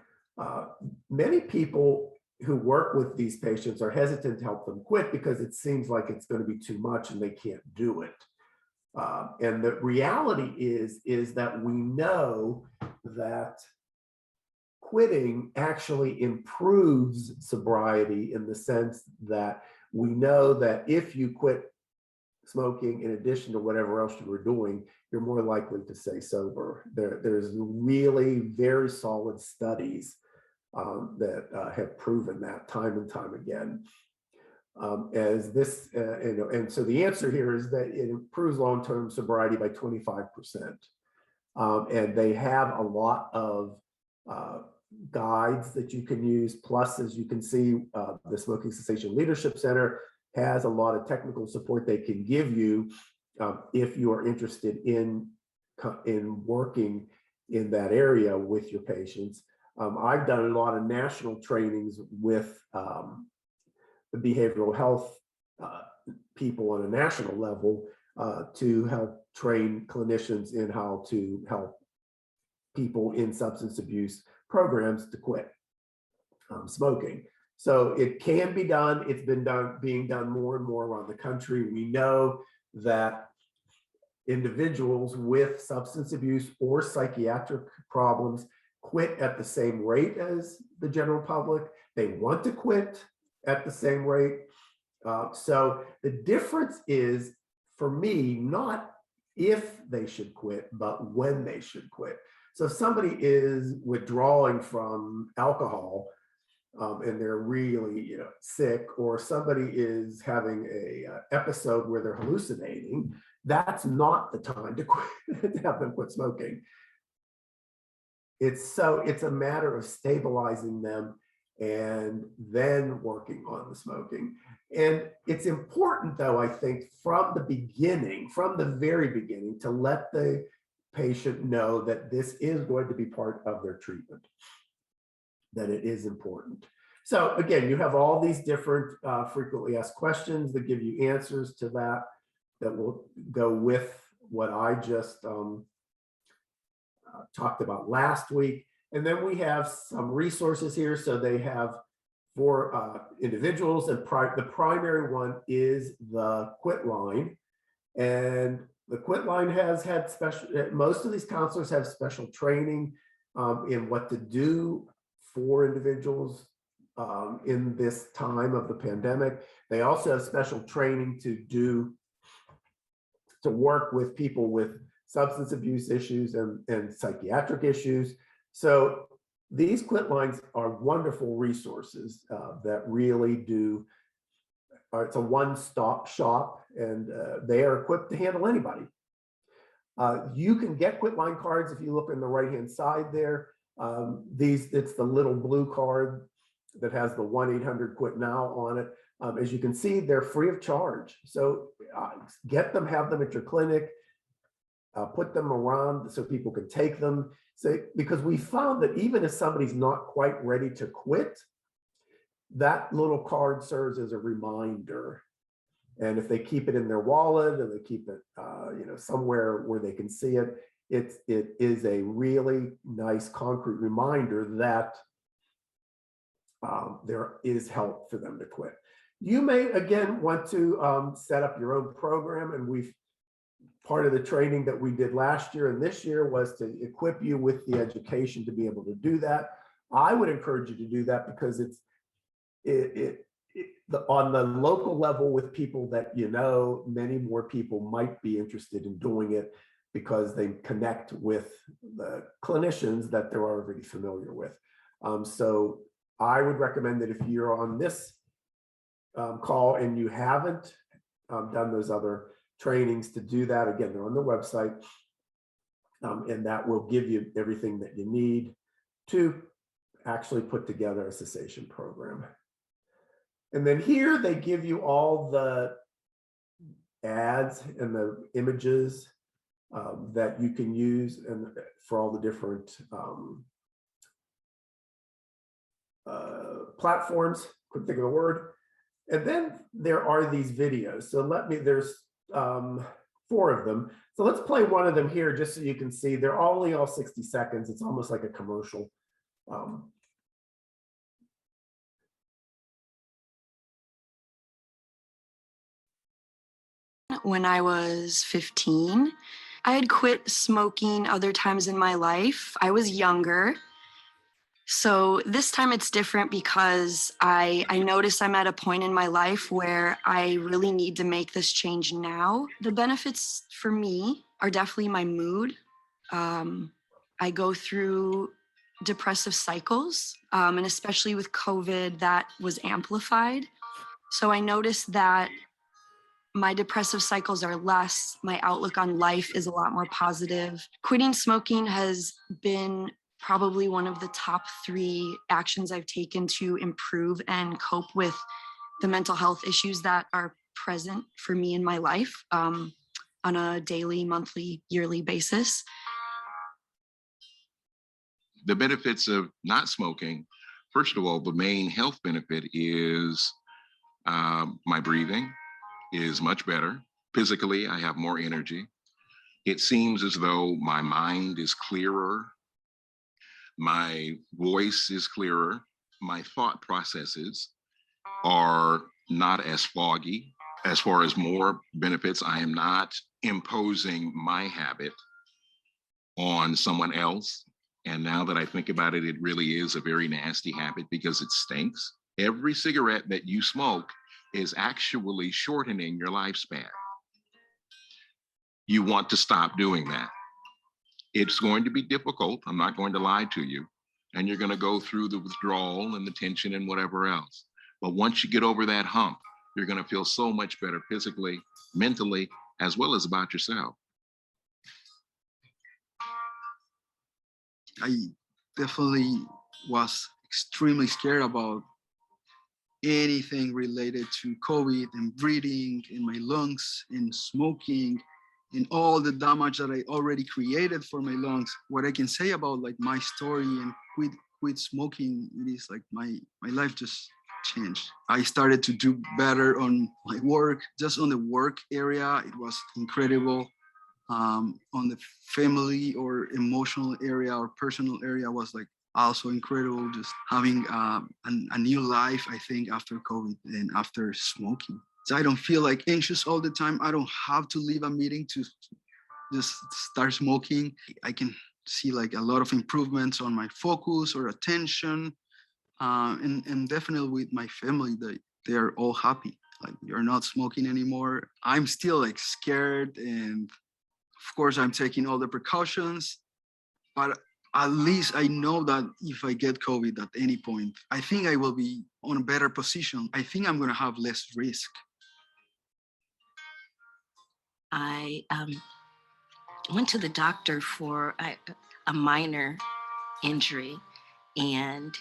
S2: many people who work with these patients are hesitant to help them quit because it seems like it's going to be too much and they can't do it. And the reality is that we know that quitting actually improves sobriety, in the sense that we know that if you quit smoking in addition to whatever else you were doing, you're more likely to stay sober. There's really very solid studies that have proven that time and time again. As this, and so the answer here is that it improves long-term sobriety by 25%. And they have a lot of guides that you can use. Plus, as you can see, the Smoking Cessation Leadership Center has a lot of technical support they can give you if you are interested in working in that area with your patients. I've done a lot of national trainings with the behavioral health people on a national level to help train clinicians in how to help people in substance abuse programs to quit smoking. So it can be done. It's been being done more and more around the country. We know that individuals with substance abuse or psychiatric problems quit at the same rate as the general public. They want to quit at the same rate. So the difference is, for me, not if they should quit, but when they should quit. So if somebody is withdrawing from alcohol and they're really sick, or somebody is having a episode where they're hallucinating, that's not the time to quit, to have them quit smoking. It's a matter of stabilizing them and then working on the smoking. And it's important, though, I think, from the very beginning, to let the patient know that this is going to be part of their treatment, that it is important. So again, you have all these different frequently asked questions that give you answers to that will go with what I just talked about last week. And then we have some resources here. So they have for individuals, and the primary one is the Quit Line. And the Quit Line has had most of these counselors have special training in what to do for individuals in this time of the pandemic. They also have special training to work with people with substance abuse issues and psychiatric issues. So these Quit Lines are wonderful resources that really do. It's a one-stop shop, and they are equipped to handle anybody. You can get Quit Line cards if you look on the right-hand side there. It's the little blue card that has the 1-800-QUIT-NOW on it. As you can see, they're free of charge. So get them, have them at your clinic, put them around so people can take them. So, because we found that even if somebody's not quite ready to quit, that little card serves as a reminder. And if they keep it in their wallet, and they keep it somewhere where they can see it, it is a really nice concrete reminder that there is help for them to quit. You may, again, want to set up your own program, and part of the training that we did last year and this year was to equip you with the education to be able to do that. I would encourage you to do that because on the local level with people that you know, many more people might be interested in doing it because they connect with the clinicians that they're already familiar with. So I would recommend that if you're on this call and you haven't done those other trainings, to do that. Again, they're on the website, and that will give you everything that you need to actually put together a cessation program. And then here they give you all the ads and the images that you can use and for all the different platforms, couldn't think of the word. And then there are these videos. So there's 4 of them. So let's play one of them here just so you can see. They're only all 60 seconds. It's almost like a commercial.
S3: When I was 15, I had quit smoking other times in my life. I was younger. So this time it's different because I notice I'm at a point in my life where I really need to make this change now. The benefits for me are definitely my mood. I go through depressive cycles, and especially with COVID, that was amplified. So I noticed that my depressive cycles are less. My outlook on life is a lot more positive. Quitting smoking has been probably one of the top 3 actions I've taken to improve and cope with the mental health issues that are present for me in my life on a daily, monthly, yearly basis.
S4: The benefits of not smoking, first of all, the main health benefit is my breathing is much better. Physically, I have more energy. It seems as though my mind is clearer. My voice is clearer. My thought processes are not as foggy. As far as more benefits, I am not imposing my habit on someone else. And now that I think about it, it really is a very nasty habit because it stinks. Every cigarette that you smoke is actually shortening your lifespan. You want to stop doing that. It's going to be difficult. I'm not going to lie to you. And you're going to go through the withdrawal and the tension and whatever else. But once you get over that hump, you're going to feel so much better physically, mentally, as well as about yourself.
S5: I definitely was extremely scared about anything related to COVID and breathing in my lungs and smoking and all the damage that I already created for my lungs. What I can say about like my story and quit smoking, it is like my life just changed. I started to do better on my work, just on the work area. It was incredible. On the family or emotional area or personal area was like also incredible, just having a new life, I think, after COVID and after smoking. So I don't feel like anxious all the time. I don't have to leave a meeting to just start smoking. I can see like a lot of improvements on my focus or attention, and definitely with my family, they are all happy. Like, you're not smoking anymore. I'm still like scared, and of course I'm taking all the precautions, but at least I know that if I get COVID at any point, I think I will be on a better position. I think I'm going to have less risk.
S6: I went to the doctor for a minor injury, and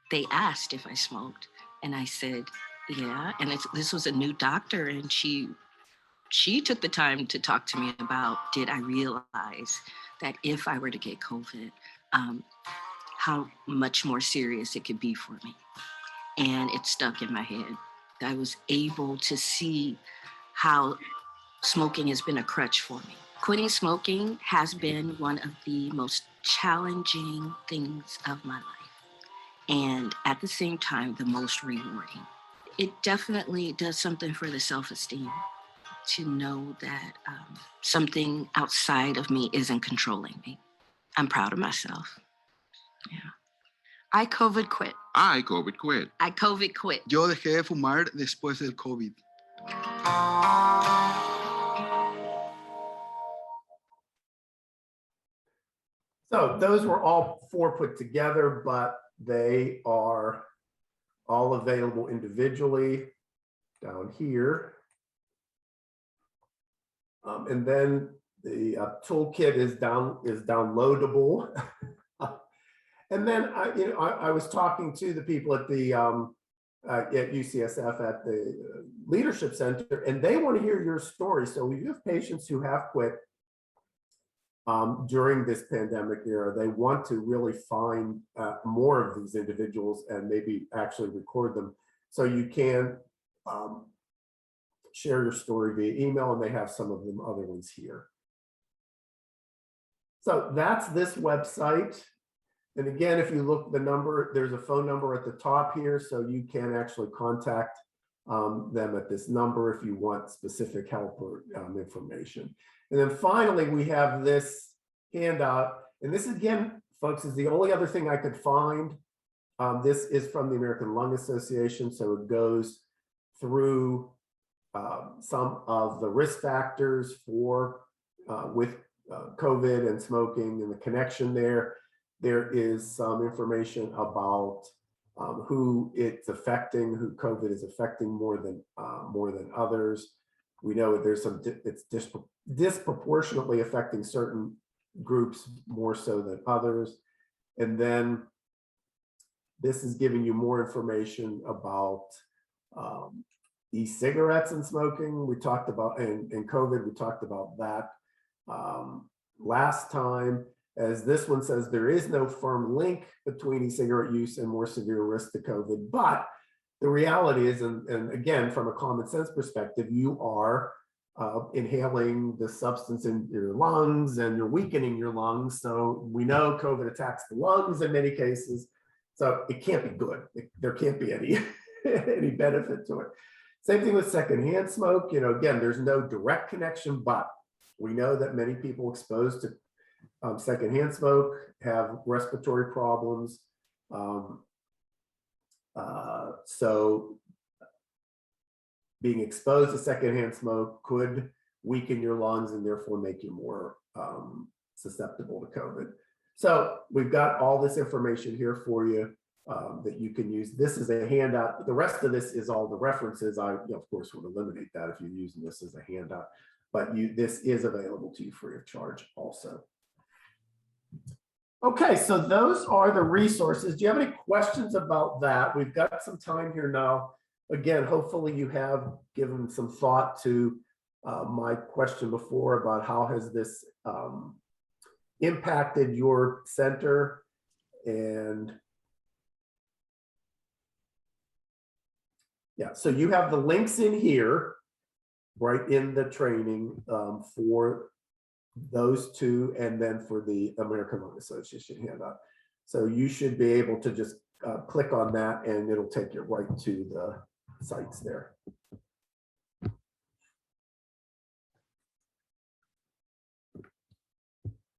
S6: they asked if I smoked, and I said, yeah. And this was a new doctor, and she took the time to talk to me about, did I realize that if I were to get COVID, how much more serious it could be for me. And it stuck in my head. I was able to see how smoking has been a crutch for me. Quitting smoking has been one of the most challenging things of my life, and at the same time, the most rewarding. It definitely does something for the self-esteem to know that something outside of me isn't controlling me. I'm proud of myself. Yeah.
S3: I COVID quit.
S4: I COVID quit.
S6: I COVID quit.
S5: Yo dejé de fumar después del COVID.
S2: So those were all 4 put together, but they are all available individually down here. And then the toolkit is downloadable. And then I was talking to the people at the at UCSF at the Leadership Center, and they want to hear your story. So we have patients who have quit during this pandemic era. They want to really find more of these individuals and maybe actually record them. So you can share your story via email, and they have some of them other ones here. So that's this website. And again, if you look the number, there's a phone number at the top here, so you can actually contact them at this number if you want specific help or information. And then finally, we have this handout. And this again, folks, is the only other thing I could find. This is from the American Lung Association. So it goes through some of the risk factors for with COVID and smoking and the connection there. There is some information about who it's affecting, who COVID is affecting more than others. We know there's it's disproportionately affecting certain groups more so than others. And then this is giving you more information about e-cigarettes and smoking. We talked about, and COVID, we talked about that last time. As this one says, there is no firm link between e-cigarette use and more severe risk to COVID. But the reality is, and again, from a common sense perspective, you are inhaling the substance in your lungs and you're weakening your lungs. So we know COVID attacks the lungs in many cases. So it can't be good. There can't be any, any benefit to it. Same thing with secondhand smoke. You know, again, there's no direct connection, but we know that many people exposed to secondhand smoke have respiratory problems. So being exposed to secondhand smoke could weaken your lungs and therefore make you more susceptible to COVID. So we've got all this information here for you that you can use. This is a handout. The rest of this is all the references. I, of course, would eliminate that if you're using this as a handout, but this is available to you free of charge also. Okay, so those are the resources. Do you have any questions about that? We've got some time here now. Again, hopefully you have given some thought to my question before about how has this impacted your center. And yeah, so you have the links in here, right in the training for those two, and then for the American Lung Association handout. So you should be able to just click on that and it'll take you right to the sites there.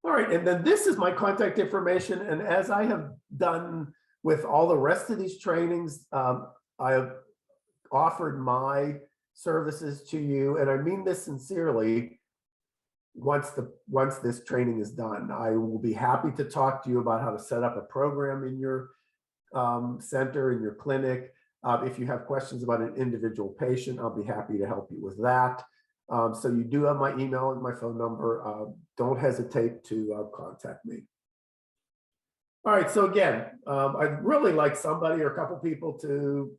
S2: All right, and then this is my contact information. And as I have done with all the rest of these trainings, I have offered my services to you, and I mean this sincerely. Once this training is done, I will be happy to talk to you about how to set up a program in your center, in your clinic. If you have questions about an individual patient, I'll be happy to help you with that. So you do have my email and my phone number. Don't hesitate to contact me. All right, so again, I'd really like somebody or a couple people to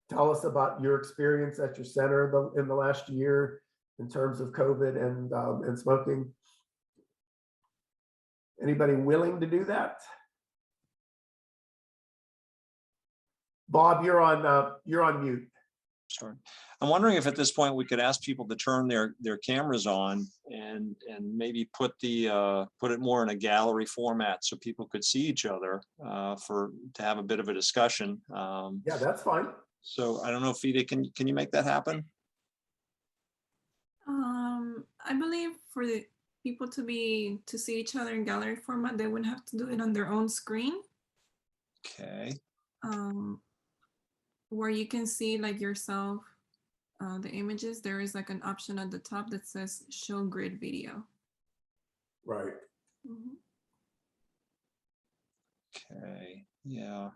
S2: tell us about your experience at your center in the last year in terms of COVID and smoking. Anybody willing to do that? Bob, you're on mute.
S1: Sorry. I'm wondering if at this point we could ask people to turn their cameras on and maybe put it more in a gallery format so people could see each other to have a bit of a discussion.
S2: Yeah, that's fine.
S1: So I don't know, Fide, can you make that happen?
S7: I believe for the people to see each other in gallery format, they would have to do it on their own screen.
S1: Okay.
S7: Where you can see like yourself, the images, there is like an option at the top that says show grid video.
S2: Right.
S7: Mhm.
S1: Okay. Yeah.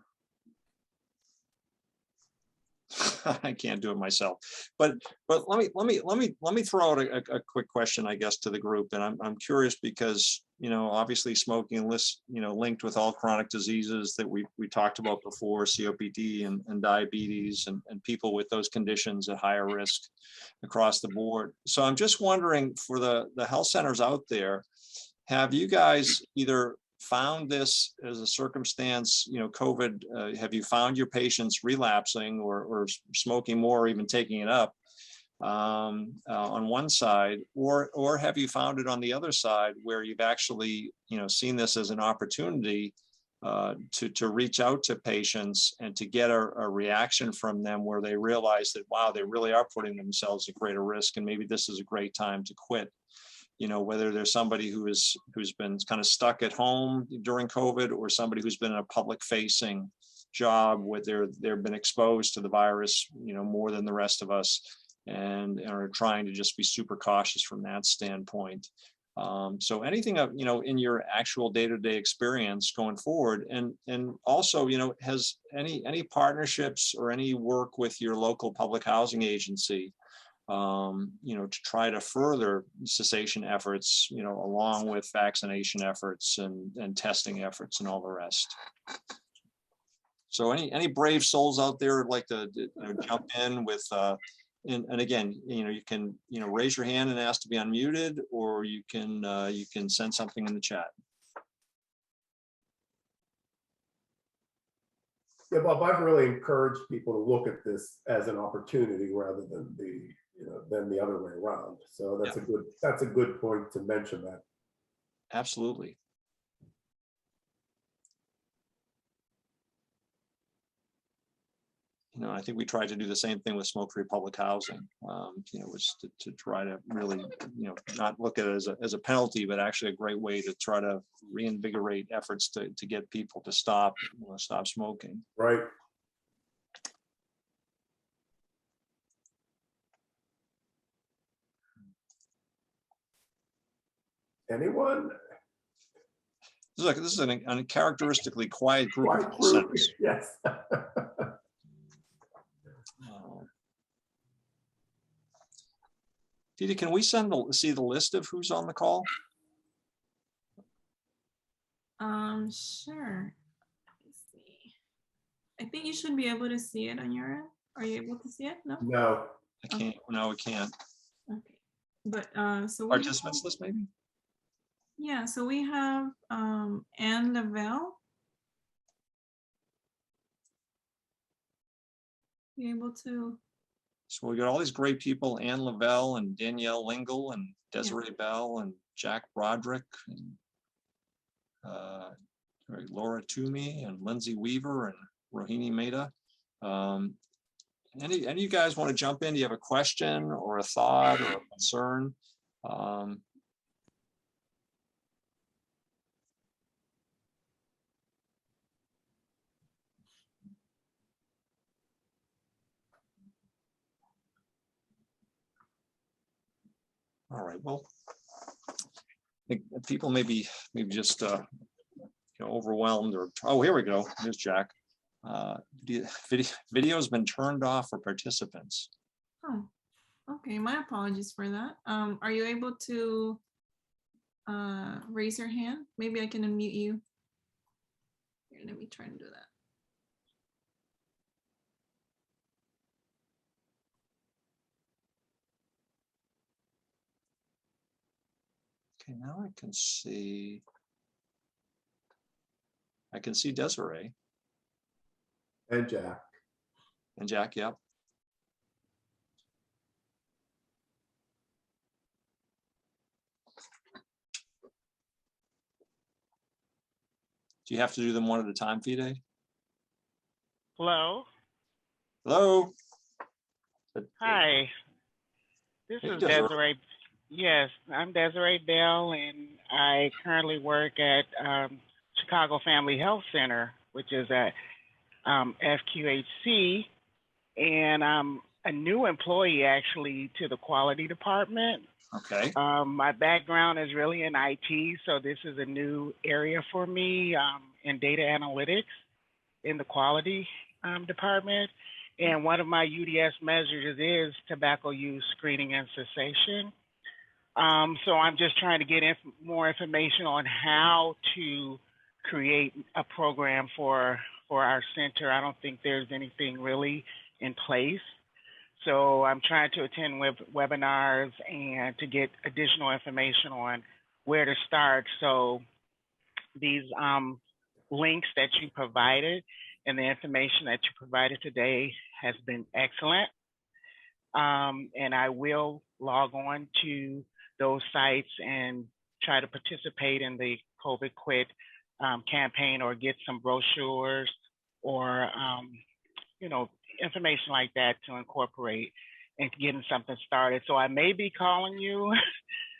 S1: I can't do it myself, but let me throw out a quick question, I guess, to the group, and I'm curious because obviously smoking linked with all chronic diseases that we talked about before, COPD and diabetes and people with those conditions at higher risk across the board. So I'm just wondering, for the health centers out there, have you guys either found this as a circumstance, COVID, have you found your patients relapsing or smoking more, or even taking it up on one side, or have you found it on the other side where you've actually, seen this as an opportunity to reach out to patients and to get a reaction from them where they realize that, wow, they really are putting themselves at greater risk, and maybe this is a great time to quit. Whether there's somebody who's been kind of stuck at home during COVID, or somebody who's been in a public facing job where they've been exposed to the virus, more than the rest of us, and are trying to just be super cautious from that standpoint. So anything of, in your actual day-to-day experience going forward, and also, has any partnerships or any work with your local public housing agency, to try to further cessation efforts, along with vaccination efforts and testing efforts and all the rest. So any brave souls out there would like to jump in with, and again, you can, raise your hand and ask to be unmuted, or you can send something in the chat.
S2: Yeah, Bob, I've really encouraged people to look at this as an opportunity rather than the other way around. So that's a good point to mention that.
S1: Absolutely. I think we tried to do the same thing with smoke-free public housing, was to try to really, not look at it as a penalty, but actually a great way to try to reinvigorate efforts to get people to stop smoking.
S2: Right. Anyone?
S1: This is an uncharacteristically quiet group.
S2: Quiet group. Yes.
S1: Didi, can we see the list of who's on the call?
S7: Sure. Let's see. I think you should be able to see it on your end. Are you able to see it? No.
S2: No.
S1: I can't. No, we can't.
S7: Okay. But so
S1: participants list maybe.
S7: Yeah. So we have Anne Lavelle. Be able to.
S1: So we got all these great people: Anne Lavelle and Danielle Lingle and Desiree Bell and Jack Broderick and Laura Toomey and Lindsay Weaver and Rohini Mehta. Any of you guys want to jump in? Do you have a question or a thought or a concern? All right, well, I think people maybe just overwhelmed or, oh, here we go. There's Jack. Video has been turned off for participants.
S7: Oh, okay. My apologies for that. Are you able to raise your hand? Maybe I can unmute you. Here, let me try and do that.
S1: Okay, now I can see Desiree.
S2: And Jack.
S1: And Jack, yep. Do you have to do them one at a time, Fide?
S8: Hello.
S1: Hello.
S8: Hi. This is Desiree. Yes, I'm Desiree Bell, and I currently work at Chicago Family Health Center which is at FQHC, and I'm a new employee actually to the quality department.
S1: Okay.
S8: My background is really in IT, so this is a new area for me in data analytics in the quality department. And one of my UDS measures is tobacco use screening and cessation. So I'm just trying to get more information on how to create a program for our center. I don't think there's anything really in place. So I'm trying to attend webinars and to get additional information on where to start. So these links that you provided and the information that you provided today has been excellent. And I will log on to those sites and try to participate in the COVID Quit campaign, or get some brochures or, information like that to incorporate and getting something started. So I may be calling you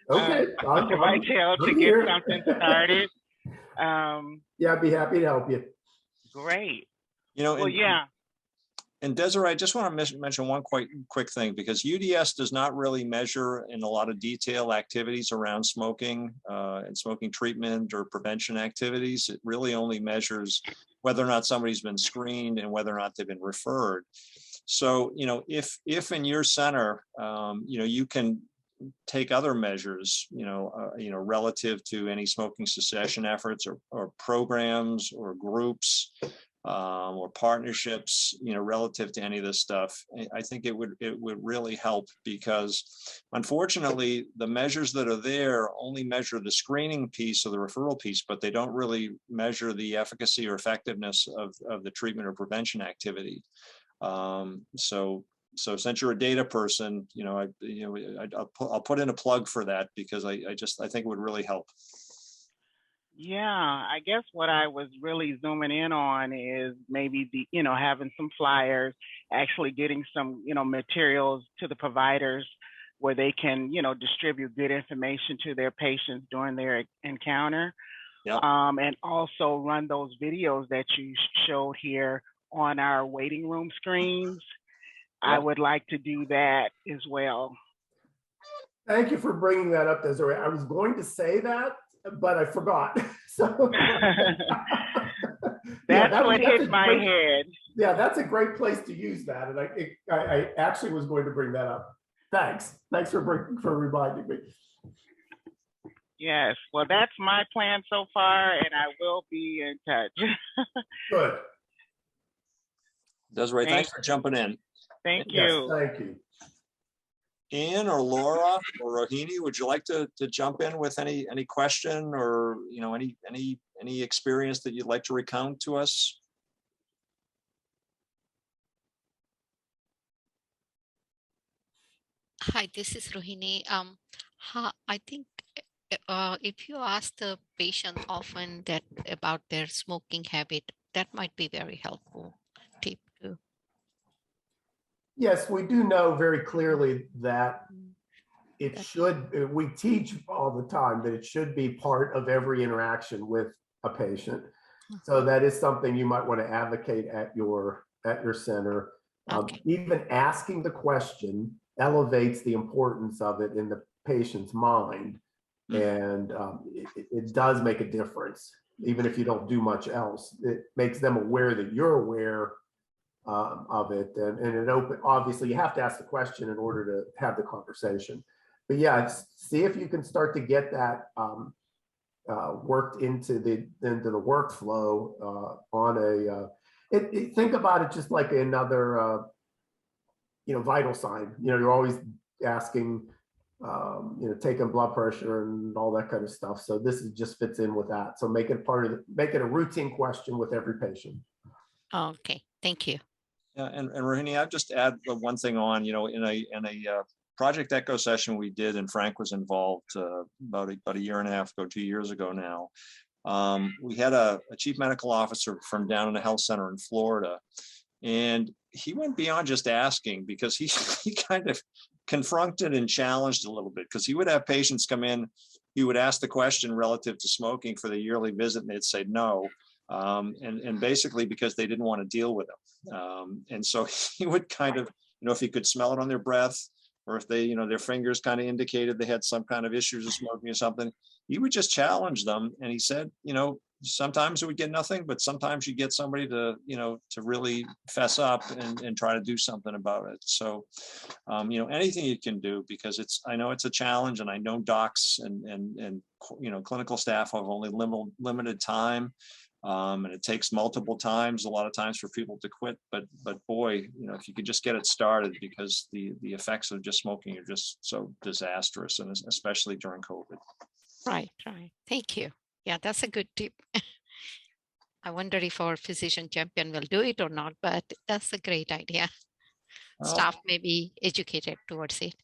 S2: Okay.
S8: to get something started.
S2: Yeah, I'd be happy to help you.
S8: Great.
S1: Well,
S8: yeah.
S1: And Desiree, I just want to mention one quick thing, because UDS does not really measure in a lot of detail activities around smoking and smoking treatment or prevention activities. It really only measures whether or not somebody's been screened and whether or not they've been referred. So, if in your center, you can take other measures, relative to any smoking cessation efforts or programs or groups, or partnerships, relative to any of this stuff, I think it would really help, because unfortunately the measures that are there only measure the screening piece or the referral piece, but they don't really measure the efficacy or effectiveness of the treatment or prevention activity. So since you're a data person, I'll put in a plug for that, because I think it would really help.
S8: Yeah, I guess what I was really zooming in on is maybe having some flyers, actually getting some, materials to the providers where they can, distribute good information to their patients during their encounter.
S1: Yep.
S8: And also run those videos that you showed here on our waiting room screens. Yep. I would like to do that as well.
S2: Thank you for bringing that up, Desiree. I was going to say that, but I forgot. So
S8: that's what hit my head.
S2: Yeah, that's a great place to use that, and I actually was going to bring that up. Thanks for reminding me.
S8: Yes, well, that's my plan so far, and I will be in touch.
S2: Good.
S1: Desiree, thanks for jumping in.
S8: Thank you.
S2: Yes, thank you.
S1: Ian or Laura or Rohini, would you like to jump in with any question or any experience that you'd like to recount to us?
S9: Hi, this is Rohini. I think if you ask the patient often about their smoking habit, that might be very helpful tip too.
S2: Yes, we do know very clearly that we teach all the time that it should be part of every interaction with a patient. So that is something you might want to advocate at your center.
S9: Okay.
S2: Even asking the question elevates the importance of it in the patient's mind. And it does make a difference, even if you don't do much else. It makes them aware that you're aware of it, and obviously you have to ask the question in order to have the conversation. But yeah, see if you can start to get that worked into the workflow on think about it just like another vital sign. You're always asking, taking blood pressure and all that kind of stuff. So this just fits in with that. So make it a routine question with every patient.
S9: Okay, thank you.
S1: Yeah, and Rohini, I'll just add one thing on. In a Project Echo session we did, and Frank was involved about a year and a half ago, 2 years ago now. We had a chief medical officer from down in a health center in Florida, and he went beyond just asking, because he kind of confronted and challenged a little bit, because he would have patients come in, he would ask the question relative to smoking for the yearly visit, and they'd say no. and basically because they didn't want to deal with them. And so he would kind of, if he could smell it on their breath, or if they, their fingers kind of indicated they had some kind of issues of smoking or something, he would just challenge them. And he said, sometimes it would get nothing, but sometimes you get somebody to, to really fess up and try to do something about it. So, anything you can do, because I know it's a challenge, and I know docs and clinical staff have only limited time. And it takes multiple times, a lot of times, for people to quit. But boy, if you could just get it started, because the effects of just smoking are just so disastrous, and especially during COVID.
S9: Right. Thank you. Yeah, that's a good tip. I wonder if our physician champion will do it or not, but that's a great idea. Staff may be educated towards it.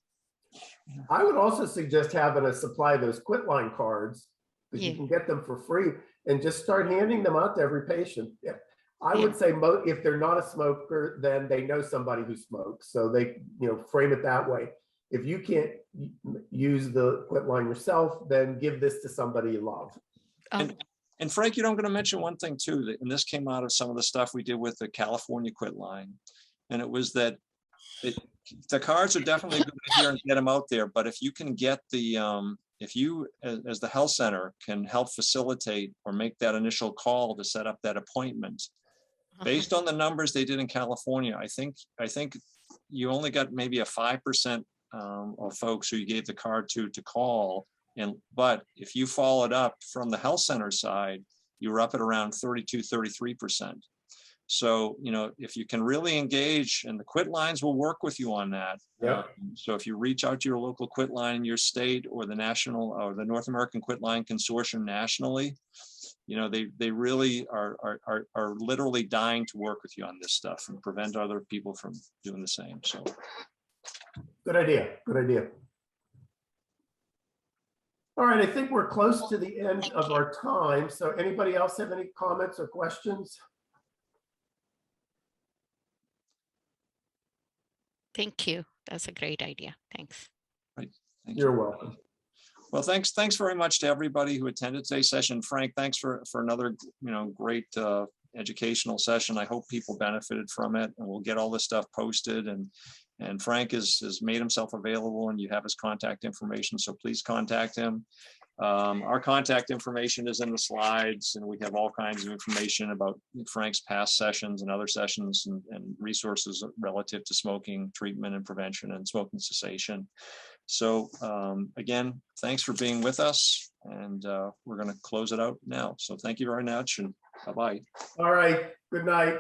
S2: I would also suggest having a supply of those quit line cards, because you can get them for free, and just start handing them out to every patient. I would say if they're not a smoker, then they know somebody who smokes, so they frame it that way. If you can't use the quit line yourself, then give this to somebody you love.
S1: And Frank, I'm going to mention one thing too, and this came out of some of the stuff we did with the California quit line, and it was that the cards are definitely a good idea and get them out there. But if you can get if you, as the health center, can help facilitate or make that initial call to set up that appointment, based on the numbers they did in California, I think you only got maybe a 5% of folks who you gave the card to call. But if you followed up from the health center side, you were up at around 32-33%. So, if you can really engage, and the quit lines will work with you on that.
S2: Yeah.
S1: So if you reach out to your local quit line in your state, or the national, or the North American Quit Line Consortium nationally, they really are literally dying to work with you on this stuff and prevent other people from doing the same. So.
S2: Good idea. All right, I think we're close to the end of our time. So anybody else have any comments or questions?
S9: Thank you. That's a great idea. Thanks.
S1: Right.
S2: You're welcome.
S1: Well, thanks very much to everybody who attended today's session. Frank, thanks for another great educational session. I hope people benefited from it, and we'll get all this stuff posted. And Frank has made himself available, and you have his contact information, so please contact him. Our contact information is in the slides, and we have all kinds of information about Frank's past sessions and other sessions, and resources relative to smoking treatment and prevention and smoking cessation. So again, thanks for being with us, and we're going to close it out now. So thank you very much, and bye-bye.
S2: All right, good night.